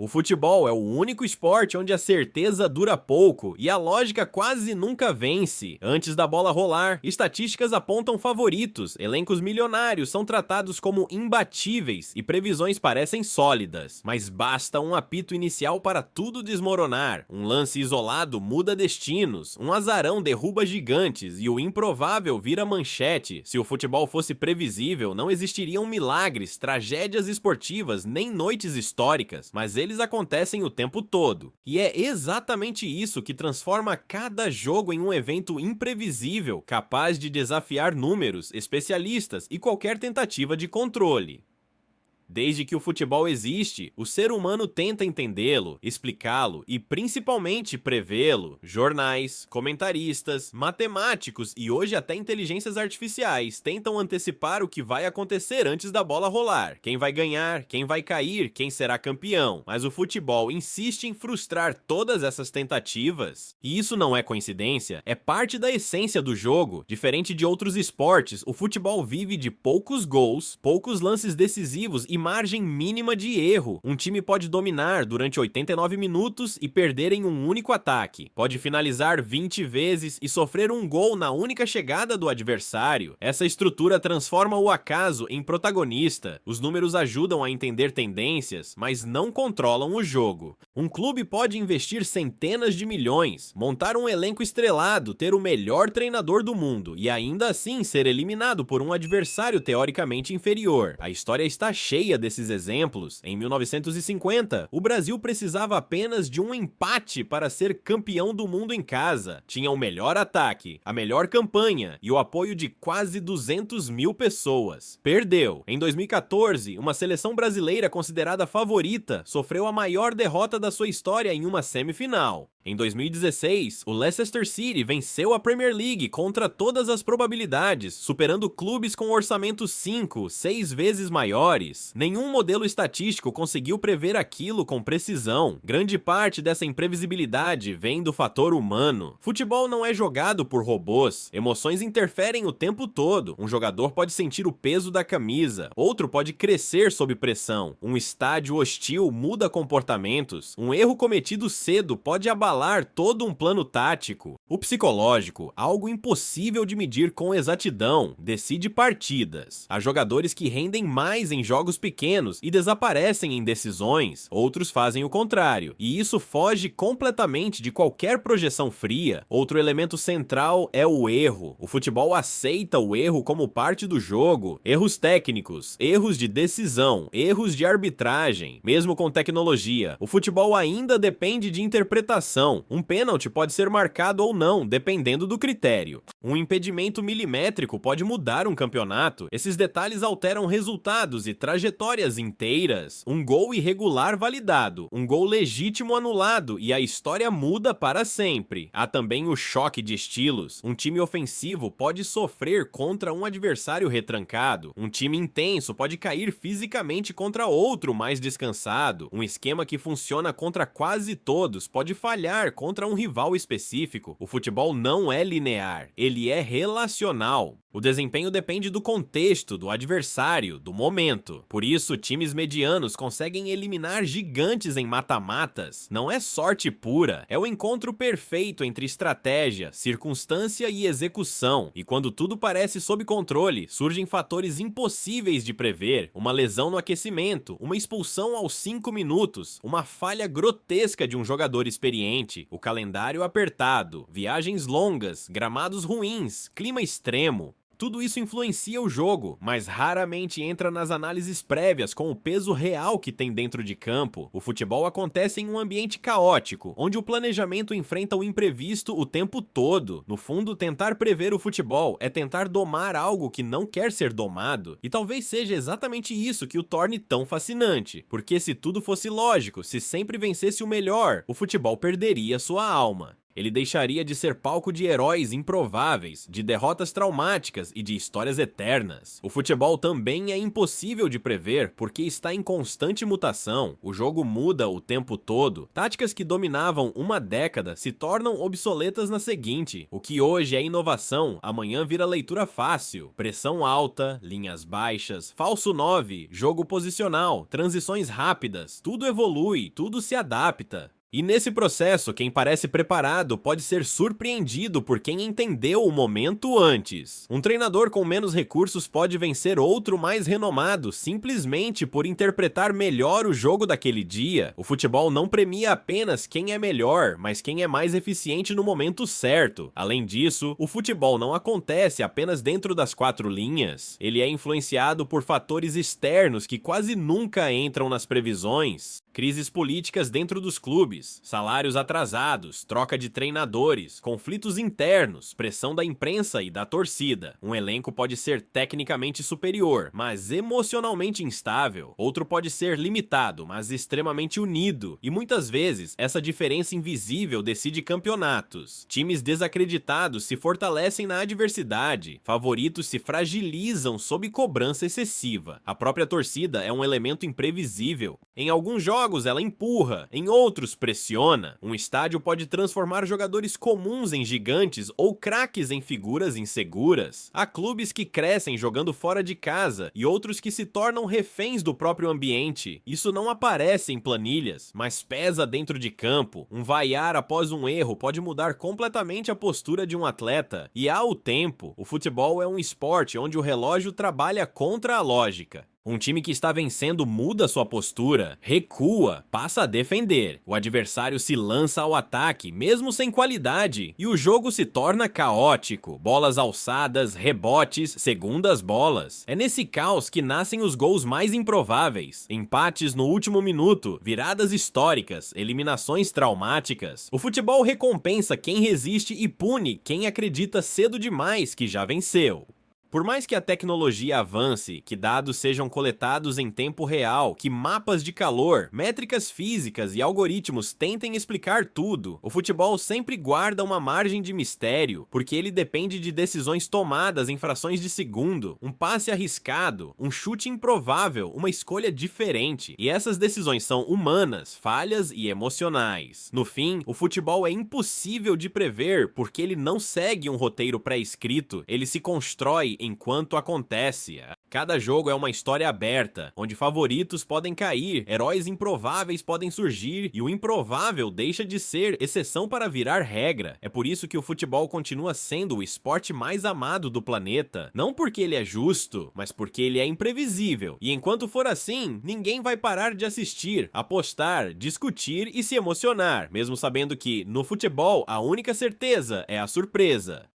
O futebol é o único esporte onde a certeza dura pouco e a lógica quase nunca vence. Antes da bola rolar, estatísticas apontam favoritos, elencos milionários são tratados como imbatíveis e previsões parecem sólidas. Mas basta um apito inicial para tudo desmoronar. Um lance isolado muda destinos, um azarão derruba gigantes e o improvável vira manchete. Se o futebol fosse previsível, não existiriam milagres, tragédias esportivas nem noites históricas, mas eles acontecem o tempo todo. E é exatamente isso que transforma cada jogo em um evento imprevisível, capaz de desafiar números, especialistas e qualquer tentativa de controle. Desde que o futebol existe, o ser humano tenta entendê-lo, explicá-lo e principalmente prevê-lo. Jornais, comentaristas, matemáticos e hoje até inteligências artificiais tentam antecipar o que vai acontecer antes da bola rolar. Quem vai ganhar, quem vai cair, quem será campeão. Mas o futebol insiste em frustrar todas essas tentativas. E isso não é coincidência, é parte da essência do jogo. Diferente de outros esportes, o futebol vive de poucos gols, poucos lances decisivos e margem mínima de erro. Um time pode dominar durante 89 minutos e perder em um único ataque. Pode finalizar 20 vezes e sofrer um gol na única chegada do adversário. Essa estrutura transforma o acaso em protagonista. Os números ajudam a entender tendências, mas não controlam o jogo. Um clube pode investir centenas de milhões, montar um elenco estrelado, ter o melhor treinador do mundo e ainda assim ser eliminado por um adversário teoricamente inferior. A história está cheia desses exemplos. Em 1950, o Brasil precisava apenas de um empate para ser campeão do mundo em casa. Tinha o melhor ataque, a melhor campanha e o apoio de quase 200 mil pessoas. Perdeu. Em 2014, uma seleção brasileira considerada favorita sofreu a maior derrota da sua história em uma semifinal. Em 2016, o Leicester City venceu a Premier League contra todas as probabilidades, superando clubes com orçamentos 5, 6 vezes maiores. Nenhum modelo estatístico conseguiu prever aquilo com precisão. Grande parte dessa imprevisibilidade vem do fator humano. Futebol não é jogado por robôs. Emoções interferem o tempo todo. Um jogador pode sentir o peso da camisa, outro pode crescer sob pressão. Um estádio hostil muda comportamentos. Um erro cometido cedo pode abalar todo um plano tático. O psicológico, algo impossível de medir com exatidão, decide partidas. Há jogadores que rendem mais em jogos pequenos e desaparecem em decisões, outros fazem o contrário, e isso foge completamente de qualquer projeção fria. Outro elemento central é o erro. O futebol aceita o erro como parte do jogo. Erros técnicos, erros de decisão, erros de arbitragem. Mesmo com tecnologia, o futebol ainda depende de interpretação. Um pênalti pode ser marcado ou não, dependendo do critério. Um impedimento milimétrico pode mudar um campeonato. Esses detalhes alteram resultados e trajetórias inteiras. Um gol irregular validado, um gol legítimo anulado e a história muda para sempre. Há também o choque de estilos. Um time ofensivo pode sofrer contra um adversário retrancado. Um time intenso pode cair fisicamente contra outro mais descansado. Um esquema que funciona contra quase todos pode falhar contra um rival específico. O futebol não é linear, ele é relacional. O desempenho depende do contexto, do adversário, do momento. Por isso, times medianos conseguem eliminar gigantes em mata-matas. Não é sorte pura, é o encontro perfeito entre estratégia, circunstância e execução. E quando tudo parece sob controle, surgem fatores impossíveis de prever. Uma lesão no aquecimento, uma expulsão aos 5 minutos, uma falha grotesca de um jogador experiente, o calendário apertado, viagens longas, gramados ruins, clima extremo. Tudo isso influencia o jogo, mas raramente entra nas análises prévias com o peso real que tem dentro de campo. O futebol acontece em um ambiente caótico, onde o planejamento enfrenta o imprevisto o tempo todo. No fundo, tentar prever o futebol é tentar domar algo que não quer ser domado. E talvez seja exatamente isso que o torne tão fascinante. Porque se tudo fosse lógico, se sempre vencesse o melhor, o futebol perderia sua alma. Ele deixaria de ser palco de heróis improváveis, de derrotas traumáticas e de histórias eternas. O futebol também é impossível de prever porque está em constante mutação, o jogo muda o tempo todo, táticas que dominavam uma década se tornam obsoletas na seguinte, o que hoje é inovação, amanhã vira leitura fácil, pressão alta, linhas baixas, falso 9, jogo posicional, transições rápidas, tudo evolui, tudo se adapta. E nesse processo, quem parece preparado pode ser surpreendido por quem entendeu o momento antes. Um treinador com menos recursos pode vencer outro mais renomado simplesmente por interpretar melhor o jogo daquele dia. O futebol não premia apenas quem é melhor, mas quem é mais eficiente no momento certo. Além disso, o futebol não acontece apenas dentro das quatro linhas. Ele é influenciado por fatores externos que quase nunca entram nas previsões. Crises políticas dentro dos clubes, salários atrasados, troca de treinadores, conflitos internos, pressão da imprensa e da torcida. Um elenco pode ser tecnicamente superior, mas emocionalmente instável. Outro pode ser limitado, mas extremamente unido. E muitas vezes, essa diferença invisível decide campeonatos. Times desacreditados se fortalecem na adversidade. Favoritos se fragilizam sob cobrança excessiva. A própria torcida é um elemento imprevisível. Em alguns jogos, ela empurra, em outros pressiona. Um estádio pode transformar jogadores comuns em gigantes ou craques em figuras inseguras. Há clubes que crescem jogando fora de casa e outros que se tornam reféns do próprio ambiente. Isso não aparece em planilhas, mas pesa dentro de campo. Um vaiar após um erro pode mudar completamente a postura de um atleta. E há o tempo. O futebol é um esporte onde o relógio trabalha contra a lógica. Um time que está vencendo muda sua postura, recua, passa a defender. O adversário se lança ao ataque, mesmo sem qualidade, e o jogo se torna caótico. Bolas alçadas, rebotes, segundas bolas. É nesse caos que nascem os gols mais improváveis. Empates no último minuto, viradas históricas, eliminações traumáticas. O futebol recompensa quem resiste e pune quem acredita cedo demais que já venceu. Por mais que a tecnologia avance, que dados sejam coletados em tempo real, que mapas de calor, métricas físicas e algoritmos tentem explicar tudo, o futebol sempre guarda uma margem de mistério, porque ele depende de decisões tomadas em frações de segundo, um passe arriscado, um chute improvável, uma escolha diferente. E essas decisões são humanas, falhas e emocionais. No fim, o futebol é impossível de prever porque ele não segue um roteiro pré-escrito, ele se constrói enquanto acontece. Cada jogo é uma história aberta, onde favoritos podem cair, heróis improváveis podem surgir e o improvável deixa de ser exceção para virar regra. É por isso que o futebol continua sendo o esporte mais amado do planeta, não porque ele é justo, mas porque ele é imprevisível. E enquanto for assim, ninguém vai parar de assistir, apostar, discutir e se emocionar, mesmo sabendo que, no futebol, a única certeza é a surpresa.